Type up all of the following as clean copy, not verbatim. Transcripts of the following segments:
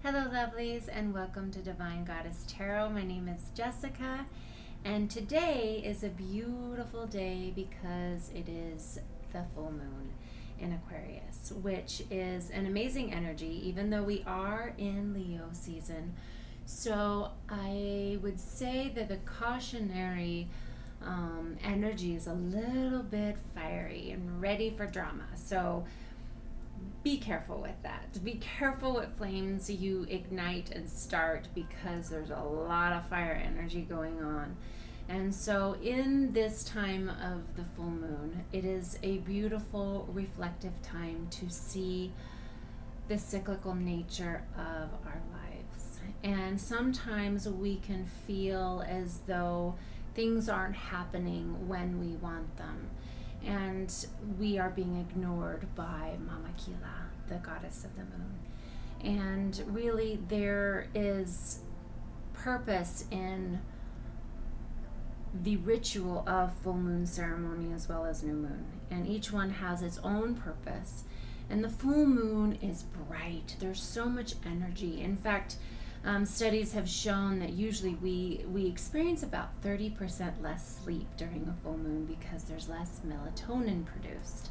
Hello, lovelies, and welcome to Divine Goddess Tarot. My name is Jessica, and today is a beautiful day because it is the full moon in Aquarius, which is an amazing energy, even though we are in Leo season. So I would say that the cautionary energy is a little bit fiery and ready for drama. So be careful with that. Be careful what flames you ignite and start, because there's a lot of fire energy going on. And so in this time of the full moon, it is a beautiful reflective time to see the cyclical nature of our lives. And sometimes we can feel as though things aren't happening when we want them, and we are being ignored by Mama Kila, the goddess of the moon. And really, there is purpose in the ritual of full moon ceremony as well as new moon, and each one has its own purpose. And the full moon is bright. There's so much energy. In fact, studies have shown that usually we experience about 30% less sleep during a full moon because there's less melatonin produced.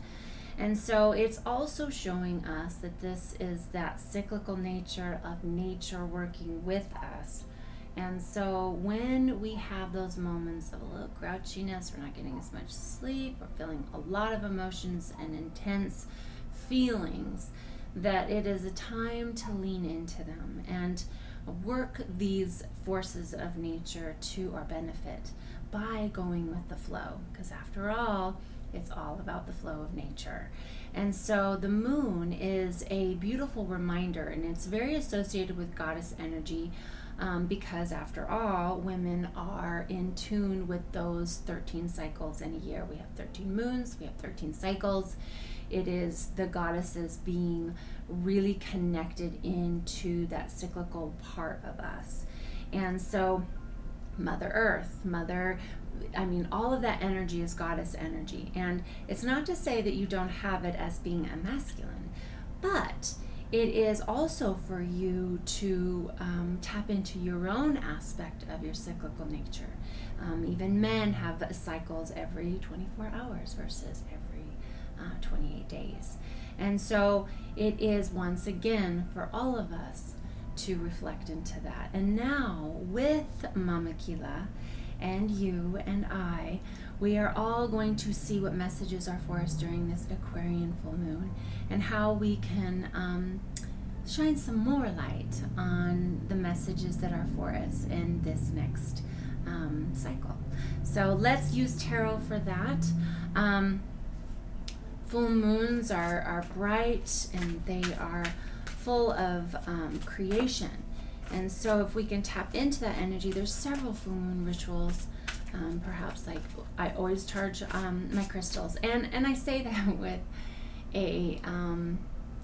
And so it's also showing us that this is that cyclical nature of nature working with us. And so when we have those moments of a little grouchiness, we're not getting as much sleep, we're feeling a lot of emotions and intense feelings, that it is a time to lean into them and work these forces of nature to our benefit by going with the flow, because after all, it's all about the flow of nature. And so the moon is a beautiful reminder, and it's very associated with goddess energy, because after all, women are in tune with those 13 cycles in a year. We have 13 moons, we have 13 cycles. It is the goddesses being really connected into that cyclical part of us. And so Mother Earth, all of that energy is goddess energy. And it's not to say that you don't have it as being a masculine, but it is also for you to tap into your own aspect of your cyclical nature. Even men have cycles every 24 hours versus every 28 days. And so it is once again for all of us to reflect into that. And now with Mama Kila and you and I, we are all going to see what messages are for us during this Aquarian full moon, and how we can shine some more light on the messages that are for us in this next cycle. So let's use tarot for that. Full moons are bright, and they are full of creation. And so if we can tap into that energy, there's several full moon rituals. Perhaps, like, I always charge my crystals. And I say that with a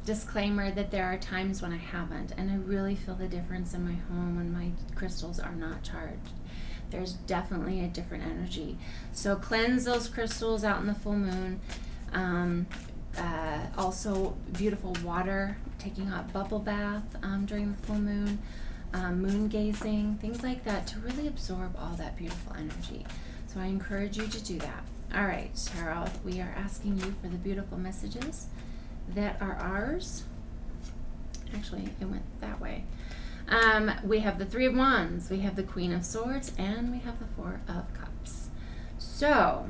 disclaimer that there are times when I haven't. And I really feel the difference in my home when my crystals are not charged. There's definitely a different energy. So cleanse those crystals out in the full moon. Also beautiful water, taking a bubble bath during the full moon, moon gazing, things like that, to really absorb all that beautiful energy. So I encourage you to do that. All right, Tarot, we are asking you for the beautiful messages that are ours. Actually, it went that way. We have the Three of Wands, we have the Queen of Swords, and we have the Four of Cups. So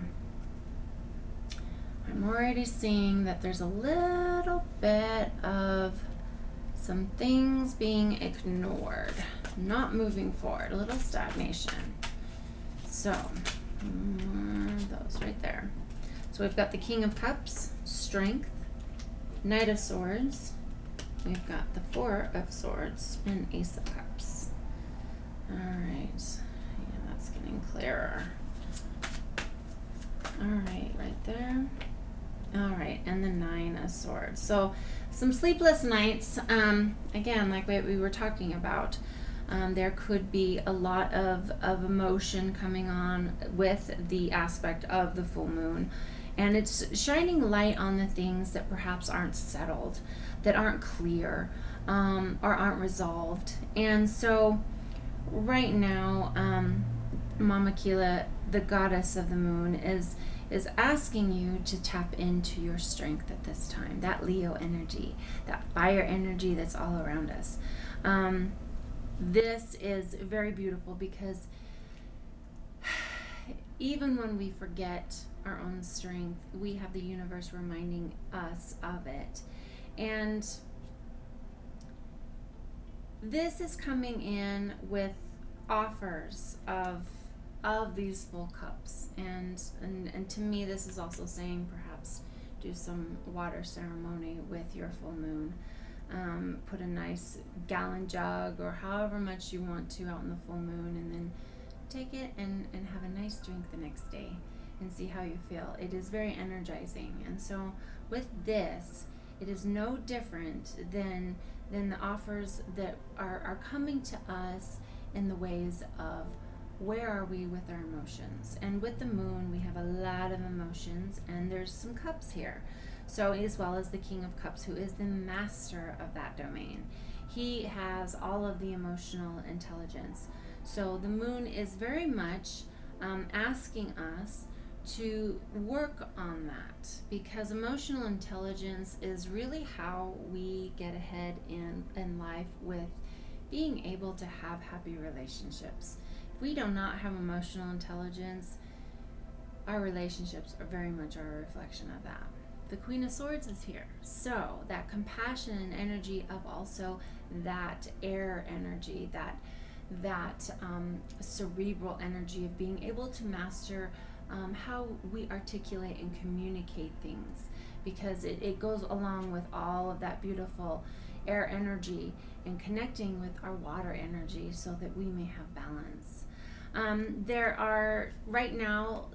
I'm already seeing that there's a little bit of some things being ignored, not moving forward, a little stagnation. So those right there. So we've got the King of Cups, Strength, Knight of Swords, we've got the Four of Swords, and Ace of Cups. All right, yeah, that's getting clearer. All right there. All right, and the Nine of Swords. So some sleepless nights, again, like we were talking about. There could be a lot of emotion coming on with the aspect of the full moon. And it's shining light on the things that perhaps aren't settled, that aren't clear. or aren't resolved. And so right now, Mama Kila, the goddess of the moon, is asking you to tap into your strength at this time, that Leo energy, that fire energy that's all around us. This is very beautiful because even when we forget our own strength, we have the universe reminding us of it. And this is coming in with offers of these full cups, and to me this is also saying perhaps do some water ceremony with your full moon. Put a nice gallon jug or however much you want to out in the full moon, and then take it and have a nice drink the next day and see how you feel. It is very energizing. And so with this, it is no different than the offers that are coming to us in the ways of where are we with our emotions. And with the moon, we have a lot of emotions, and there's some cups here. So as well as the King of Cups, who is the master of that domain. He has all of the emotional intelligence. So the moon is very much asking us to work on that, because emotional intelligence is really how we get ahead in life with being able to have happy relationships. If we do not have emotional intelligence, our relationships are very much a reflection of that. The Queen of Swords is here. So that compassion and energy of also that air energy, that cerebral energy of being able to master how we articulate and communicate things, because it goes along with all of that beautiful air energy and connecting with our water energy so that we may have balance. There are right now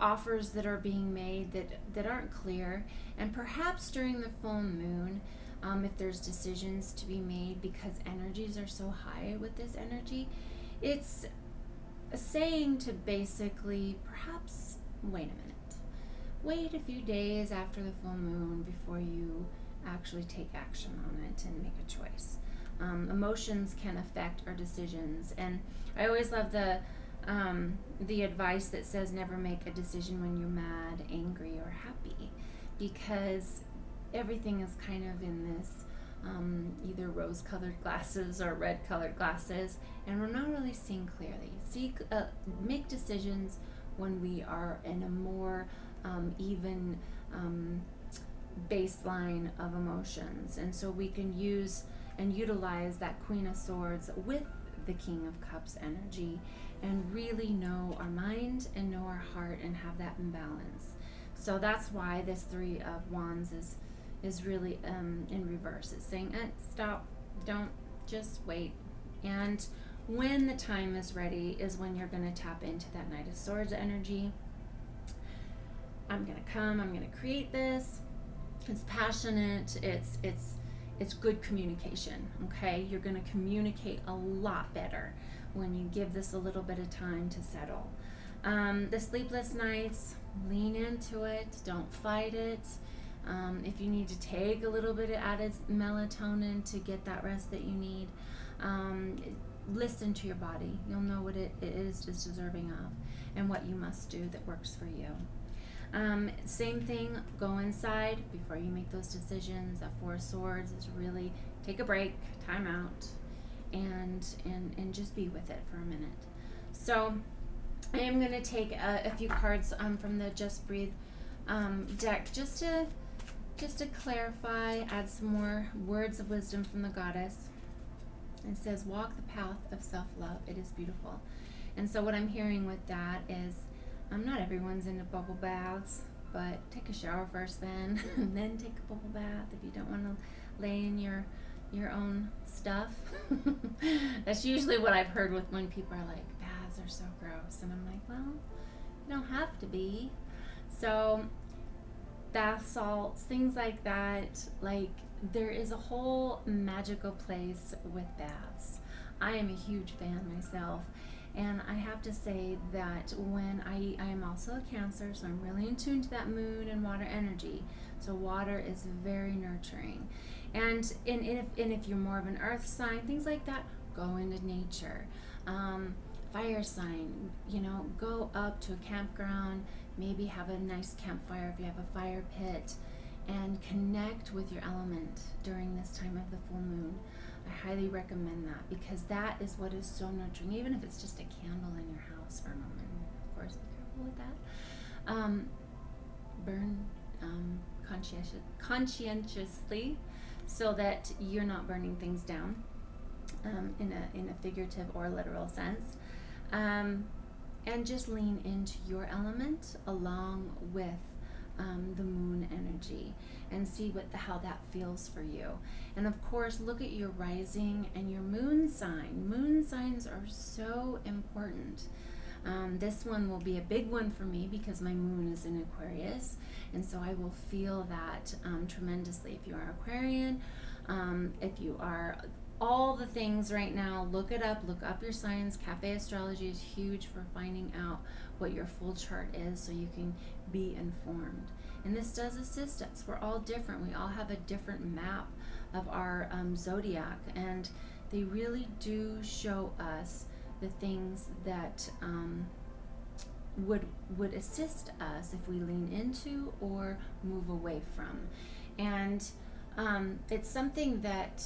offers that are being made that aren't clear, and perhaps during the full moon, if there's decisions to be made, because energies are so high with this energy, it's saying to basically perhaps wait a minute, wait a few days after the full moon before you actually take action on it and make a choice. Emotions can affect our decisions, and I always love the advice that says never make a decision when you're mad, angry, or happy, because everything is kind of in this either rose-colored glasses or red-colored glasses, and we're not really seeing clearly. Make decisions when we are in a more even baseline of emotions, and so we can use and utilize that Queen of Swords with the King of Cups energy and really know our mind and know our heart and have that in balance. So that's why this Three of Wands is really in reverse. It's saying, stop, don't, just wait. And when the time is ready is when you're going to tap into that Knight of Swords energy. I'm going to create this. It's passionate. It's good communication, okay? You're going to communicate a lot better when you give this a little bit of time to settle. The sleepless nights, lean into it. Don't fight it. If you need to take a little bit of added melatonin to get that rest that you need, listen to your body. You'll know what it is deserving of and what you must do that works for you. Same thing, go inside before you make those decisions. That Four of Swords is really take a break, time out, and just be with it for a minute. So I am going to take a few cards from the Just Breathe deck just to clarify, add some more words of wisdom from the goddess. It says, walk the path of self-love. It is beautiful. And so what I'm hearing with that is, not everyone's into bubble baths, but take a shower first then, and then take a bubble bath if you don't want to lay in your own stuff. That's usually what I've heard with when people are like, baths are so gross. And I'm like, well, you don't have to be. So bath salts, things like that, like there is a whole magical place with baths. I am a huge fan myself. And I have to say that when I am also a Cancer, so I'm really in tune to that moon and water energy. So water is very nurturing. If you're more of an earth sign, things like that, go into nature. Fire sign, go up to a campground, maybe have a nice campfire if you have a fire pit, and connect with your element during this time of the full moon. I highly recommend that, because that is what is so nurturing, even if it's just a candle in your house for a moment. Of course, be careful with that. Burn conscientiously, so that you're not burning things down in a figurative or literal sense. And just lean into your element along with the moon energy, and see how that feels for you. And of course, look at your rising and your moon sign. Moon signs are so important. This one will be a big one for me because my moon is in Aquarius, and so I will feel that tremendously. If you are Aquarian, if you are all the things right now, look up your signs. Cafe Astrology is huge for finding out what your full chart is, so you can be informed. And this does assist us. We're all different. We all have a different map of our zodiac, and they really do show us the things that would assist us if we lean into or move away from. And it's something that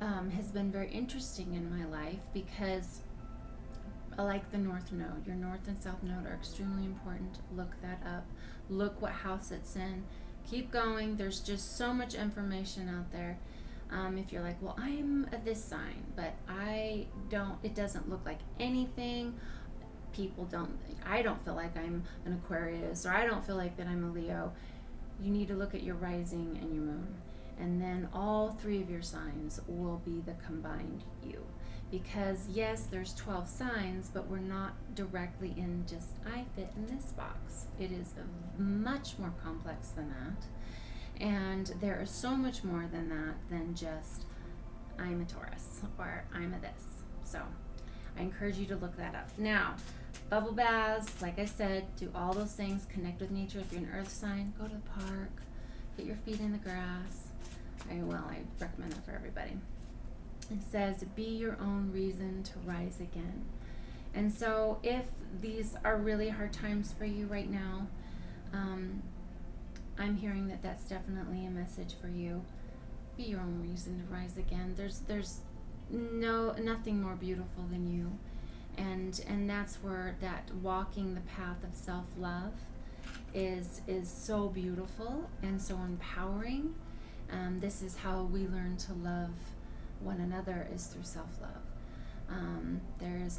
has been very interesting in my life, because like the North Node, your North and South Node are extremely important. Look that up. Look what house it's in. Keep going. There's just so much information out there. If you're like, well, I'm a this sign, but it doesn't look like anything. I don't feel like I'm an Aquarius, or I don't feel like that I'm a Leo. You need to look at your rising and your moon. And then all three of your signs will be the combined you. Because yes, there's 12 signs, but we're not directly in just, I fit in this box. It is much more complex than that. And there is so much more than that, than just, I'm a Taurus or I'm a this. So I encourage you to look that up. Now, bubble baths, like I said, do all those things. Connect with nature. If you're an earth sign, go to the park, get your feet in the grass. I recommend that for everybody. It says, be your own reason to rise again. And so if these are really hard times for you right now, I'm hearing that that's definitely a message for you. Be your own reason to rise again. There's nothing more beautiful than you. And that's where that walking the path of self-love is so beautiful and so empowering. This is how we learn to love one another, is through self-love. There is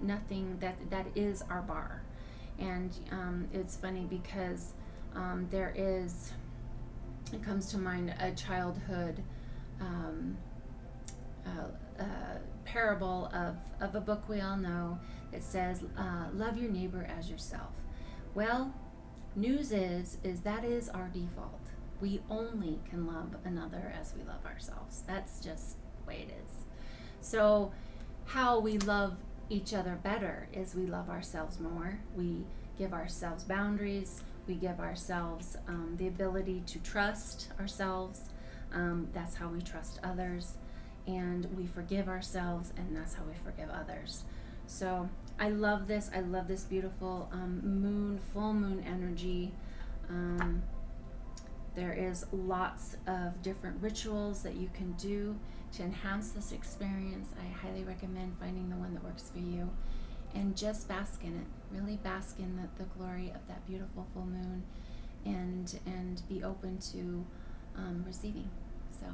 nothing that is our bar. And it's funny because it comes to mind a childhood parable of a book we all know. It says, love your neighbor as yourself. Well, news is that is our default. We only can love another as we love ourselves. That's just the way it is. So how we love each other better is we love ourselves more. We give ourselves boundaries. We give ourselves the ability to trust ourselves. That's how we trust others. And we forgive ourselves, and that's how we forgive others. So I love this. I love this beautiful full moon energy. There is lots of different rituals that you can do to enhance this experience. I highly recommend finding the one that works for you, and just bask in it. Really bask in the glory of that beautiful full moon, and be open to receiving. So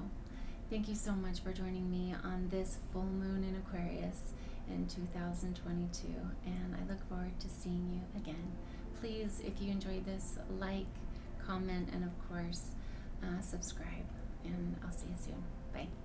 thank you so much for joining me on this full moon in Aquarius in 2022, and I look forward to seeing you again. Please, if you enjoyed this, like, comment, and of course, subscribe, and I'll see you soon. Bye.